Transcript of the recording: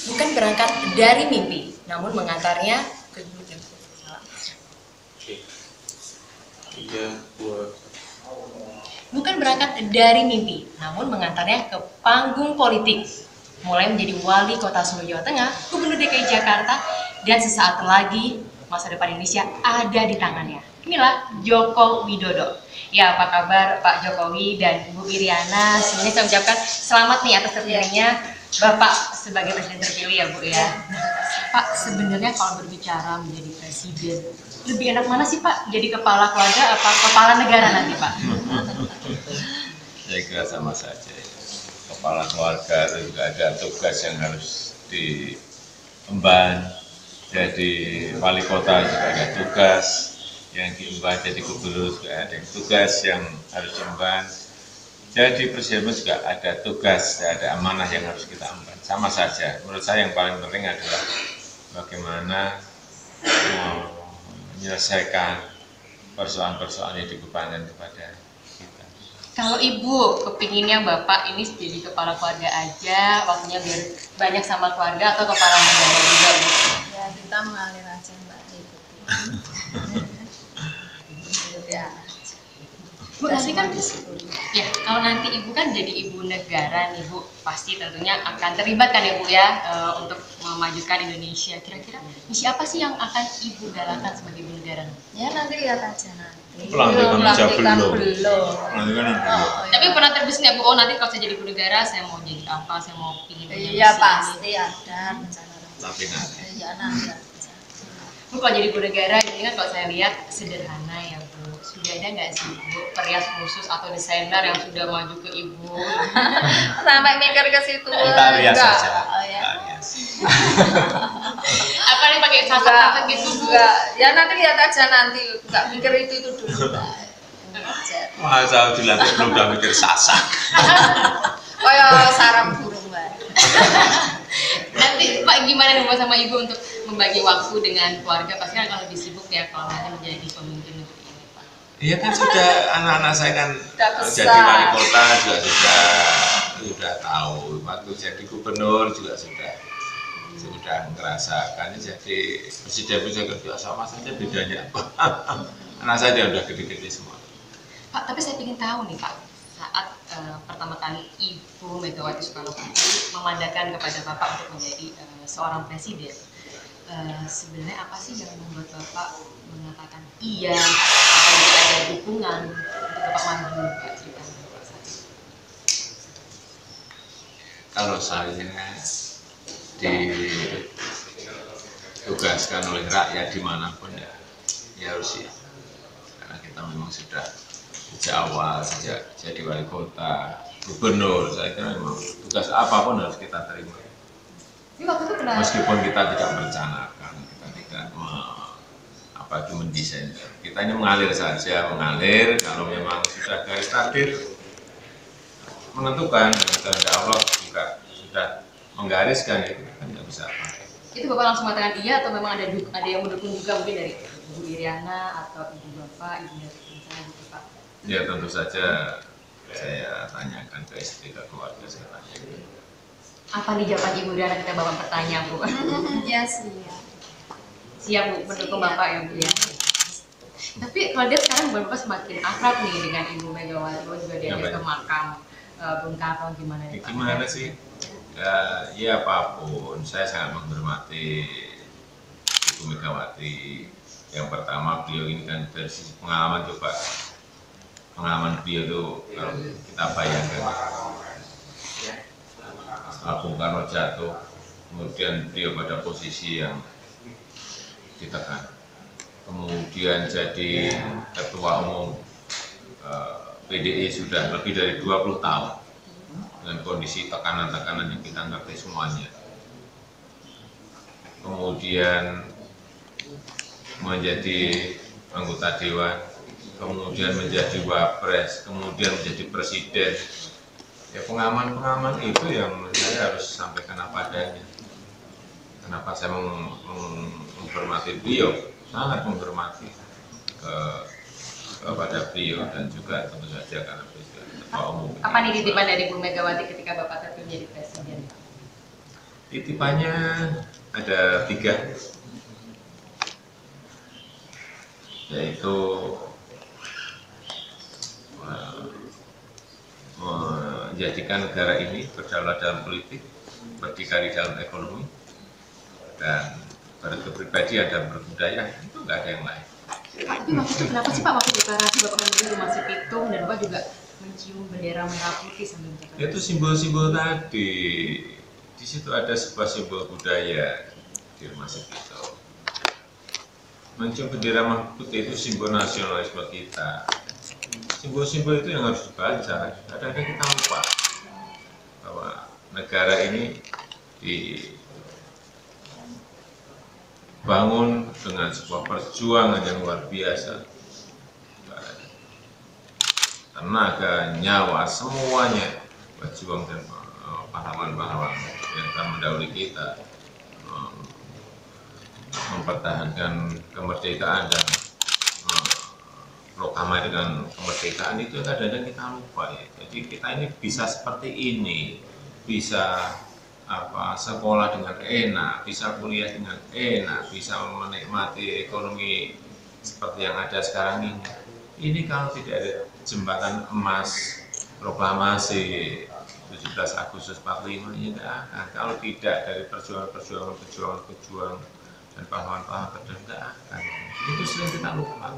Bukan berangkat dari mimpi, namun mengantarnya ke Bukan berangkat dari mimpi, namun mengantarnya ke panggung politik. Mulai menjadi wali kota Solo, Jawa Tengah, gubernur DKI Jakarta, dan sesaat lagi masa depan Indonesia ada di tangannya. Inilah Joko Widodo. Ya, apa kabar Pak Jokowi dan Bu Iriana? Sebelumnya saya ucapkan selamat nih atas terpilihnya Bapak sebagai presiden terpilih ya Bu ya. Pak, sebenarnya kalau berbicara menjadi presiden, lebih enak mana sih Pak? Jadi kepala keluarga apa kepala negara nanti Pak? Saya kira sama saja. Kepala keluarga itu juga ada tugas yang harus diemban. Jadi wali kota juga ada tugas yang diemban. Jadi gubernur juga ada tugas yang harus diemban. Jadi presiden juga ada tugas, ada amanah yang harus kita emban. Sama saja. Menurut saya yang paling penting adalah bagaimana menyelesaikan persoalan-persoalan yang dibebankan kepada kita. Kalau Ibu kepinginnya Bapak ini jadi kepala keluarga aja, waktunya biar banyak sama keluarga atau kepala negara juga Bu? Ya kita mengalir aja Mbak ya. Bu nanti kan, ya kalau nanti Ibu kan jadi ibu negara nih Bu, pasti tentunya akan terlibat kan ya Bu ya untuk memajukan Indonesia. Kira-kira misi apa sih yang akan Ibu galakan sebagai ibu negara? Ya nanti lihat aja nanti. Pelantikan aja belum. Tapi pernah terbesit nggak Bu? Oh nanti kalau saya jadi ibu negara saya mau jadi apa? Saya mau ingin punya Iya misi pasti ini. ada rencana. Tapi nanti. Ya nanti. Bu kalau jadi ibu negara ini kan kalau saya lihat sederhana ya Bu. Sudah ada nggak sih Bu perias khusus atau desainer yang sudah maju ke Ibu? Sampai mikir ke situ. Kita rias enggak. saja. Oh, ya. Kita rias. Apa nih pakai sasak-sasak gitu Bu? Enggak. Ya nanti lihat aja nanti. Enggak mikir itu dulu. Masa dilantik belum udah mikir sasak. Kayak sarang burung Mbak. Nanti Pak gimana nih Bu sama Ibu untuk membagi waktu dengan keluarga? Pasti kan kalau lebih sibuk ya kalau nanti menjadi pemimpin negeri ini Pak. Iya kan sudah anak-anak saya kan Sudah jadi besar. wali kota juga sudah tahu, waktu jadi gubernur juga sudah merasakan. Jadi presiden juga sama saja bedanya apa? Anak saya udah gede-gede semua. Pak, tapi saya ingin tahu nih Pak, saat pertama kali Ibu Megawati Soekarnoputri memandangkan kepada Bapak untuk menjadi seorang presiden, sebenarnya apa sih yang membuat Bapak mengatakan iya atau tidak ada dukungan untuk Bapak maju Pak? Kalau saya ditugaskan oleh rakyat dimanapun ya harus siap. Karena kita memang sudah sejak awal, sejak jadi wali kota, gubernur, saya kira memang tugas apapun harus kita terima. Ini waktu itu kenapa? Meskipun kita tidak merencanakan, kita tidak mendesain, kita ini mengalir saja, mengalir. Kalau memang sudah garis takdir menentukan, dengan kehendak Allah juga sudah menggariskan, itu kan tidak bisa apa. Itu Bapak langsung mengatakan iya atau memang ada yang mendukung juga mungkin dari Ibu Iriana atau Ibu Bapak, Ibu dari gitu Pak? Ya tentu saja saya tanyakan ke istri, ke keluarga saya tanyakan. Apa nih jawaban Ibu Iriana kita bawa pertanyaan Bu? Ya sih. Siap Bu, mendukung Bapak ya Bu ya. Tapi kalau dia sekarang Bapak semakin akrab nih dengan Ibu Megawati, juga diajak ke makam Bung Karno gimana nih Pak? Gimana sih? Ya apapun, saya sangat menghormati Ibu Megawati. Yang pertama beliau ini kan dari sisi pengalaman coba, pengalaman beliau itu kalau kita bayangkan setelah Bung Karno jatuh, kemudian beliau pada posisi yang ditekan, kemudian jadi ketua umum PDI sudah lebih dari 20 tahun dengan kondisi tekanan-tekanan yang kita ngerti semuanya, kemudian menjadi anggota dewan, kemudian menjadi wapres, kemudian menjadi presiden. Ya pengalaman-pengalaman itu yang saya harus sampaikan apa adanya. Kenapa saya menghormati beliau, sangat menghormati kepada beliau, dan juga tentu saja karena beliau ketua umum. Apa nih titipan dari Bu Megawati ketika Bapak terpilih menjadi presiden? Titipannya ada 3, yaitu menjadikan negara ini berdaulat dalam politik, berdikari dalam ekonomi, dan berkepribadian dan berbudaya, itu nggak ada yang lain. Pak, tapi waktu itu kenapa sih Pak waktu deklarasi Bapak menuju Rumah Si Pitung dan Bapak juga mencium bendera merah putih sambil mengucapkan? Itu simbol-simbol tadi. Di situ ada sebuah simbol budaya di Rumah Si Pitung. Mencium bendera merah putih itu simbol nasionalisme kita. Simbol-simbol itu yang harus dibaca. Kadang-kadang kita lupa bahwa negara ini dibangun dengan sebuah perjuangan yang luar biasa. Tenaga, nyawa, semuanya berjuang dan pahlawan-pahlawan yang telah mendahului kita mempertahankan kemerdekaan dan proklamasi dengan kemerdekaan itu kadang-kadang kita lupa ya. Jadi kita ini bisa seperti ini, bisa sekolah dengan enak, bisa kuliah dengan enak, bisa menikmati ekonomi seperti yang ada sekarang ini. Ini kalau tidak ada jembatan emas proklamasi 17 Agustus 45 ini tidak akan. Kalau tidak dari perjuangan dan pahlawan-pahlawan tidak akan. Itu sering kita lupa.